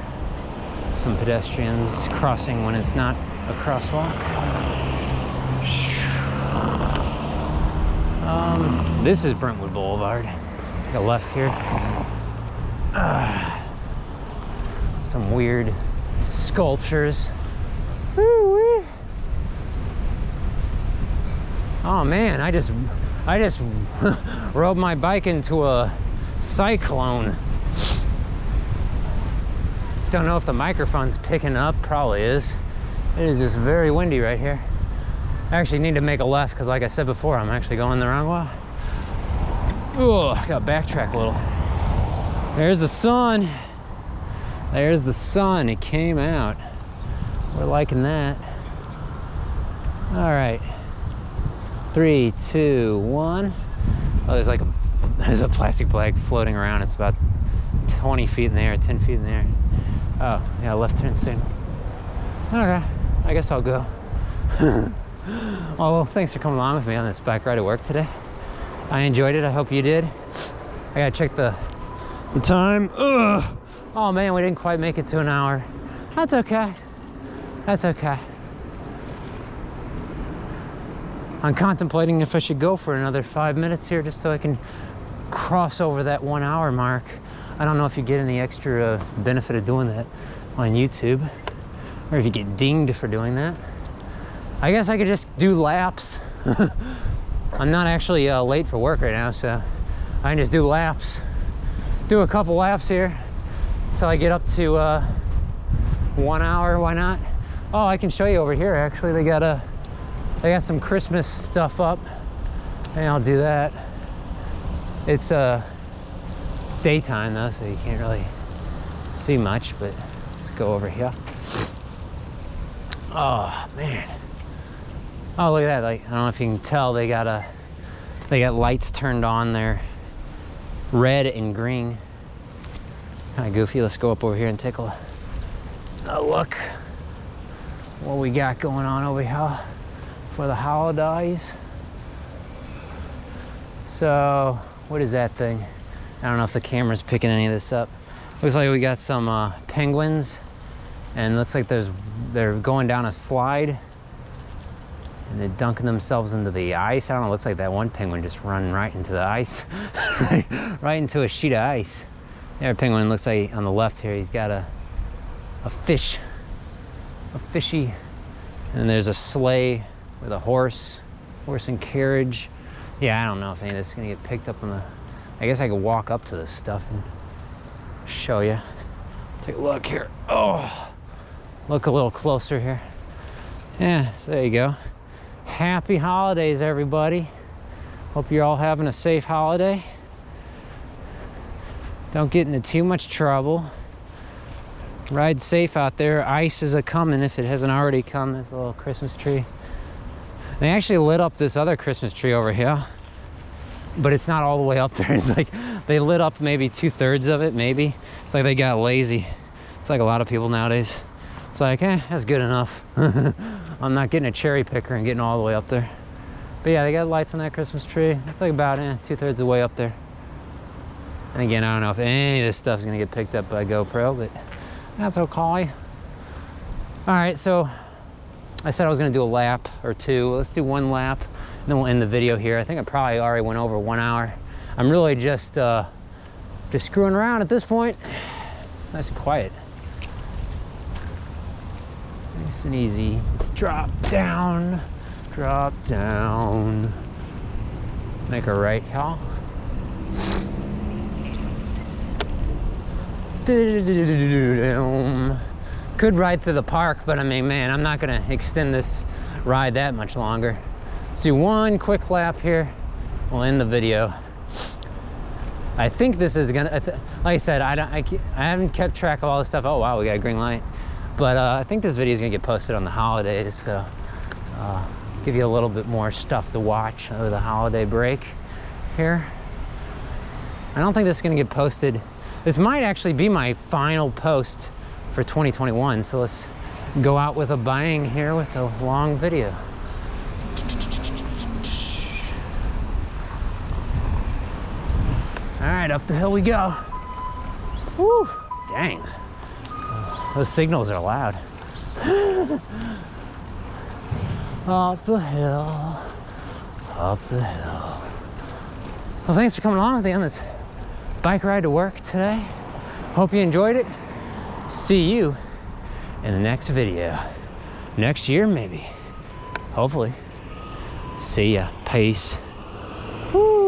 Some pedestrians crossing when it's not a crosswalk. This is Brentwood Boulevard. Take a left here. Some weird sculptures. Woo-wee. Oh man, I just rode my bike into a cyclone. Don't know if the microphone's picking up, probably is. It is just very windy right here. I actually need to make a left because like I said before, I'm actually going the wrong way. Oh, I gotta backtrack a little. There's the sun. There's the sun, it came out. We're liking that. All right. 3, 2, 1. Oh, there's a plastic bag floating around. It's about 20 feet in the air, 10 feet in the air. Oh, yeah, left turn signal. Okay, I guess I'll go. Oh, well, thanks for coming along with me on this bike ride to work today. I enjoyed it, I hope you did. I gotta check the time. Ugh. Oh man, we didn't quite make it to an hour. That's okay. That's okay. I'm contemplating if I should go for another 5 minutes here just so I can cross over that 1 hour mark. I don't know if you get any extra benefit of doing that on YouTube, or if you get dinged for doing that. I guess I could just do laps. I'm not actually late for work right now, so I can just do laps. Do a couple laps here until I get up to 1 hour, why not? Oh, I can show you over here actually. They got some Christmas stuff up, and I'll do that. It's daytime though, so you can't really see much, but let's go over here. Oh man. Oh, look at that. Like, I don't know if you can tell, they got lights turned on there, red and green. Kind of goofy. Let's go up over here and take a look what we got going on over here for the holidays. So what is that thing? I don't know if the camera's picking any of this up. Looks like we got some penguins, and looks like they're going down a slide and they're dunking themselves into the ice. I don't know, it looks like that one penguin just run right into the ice. right into a sheet of ice. The other penguin looks like on the left here, he's got a fishy, and there's a sleigh with a horse and carriage. Yeah, I don't know if any of this is gonna get picked up on the... I guess I could walk up to this stuff and show you. Take a look here. Oh, look a little closer here. Yeah, so there you go. Happy holidays, everybody. Hope you're all having a safe holiday. Don't get into too much trouble. Ride safe out there. Ice is a-coming if it hasn't already come. There's a little Christmas tree. They actually lit up this other Christmas tree over here, but it's not all the way up there. It's like they lit up maybe 2/3 of it, maybe. It's like they got lazy. It's like a lot of people nowadays. It's like, that's good enough. I'm not getting a cherry picker and getting all the way up there. But yeah, they got lights on that Christmas tree. It's like about 2/3 of the way up there. And again, I don't know if any of this stuff is gonna get picked up by GoPro, but that's okay. All right, so I said I was gonna do a lap or two. Let's do one lap, and then we'll end the video here. I think I probably already went over 1 hour. I'm really just screwing around at this point. Nice and quiet. Nice and easy. Drop down, drop down. Make a right, y'all. Could ride through the park, but I mean, man, I'm not gonna extend this ride that much longer. Let's do one quick lap here. We'll end the video. I think this is gonna, like I said, I haven't kept track of all this stuff. Oh wow, we got a green light. But I think this video is gonna get posted on the holidays, so give you a little bit more stuff to watch over the holiday break here. I don't think this is gonna get posted. This might actually be my final post for 2021, so let's go out with a bang here with a long video. All right, up the hill we go. Woo, dang. Those signals are loud. Up the hill, up the hill. Well, thanks for coming along with me on this bike ride to work today. Hope you enjoyed it. See you in the next video. Next year, maybe. Hopefully. See ya. Peace. Woo.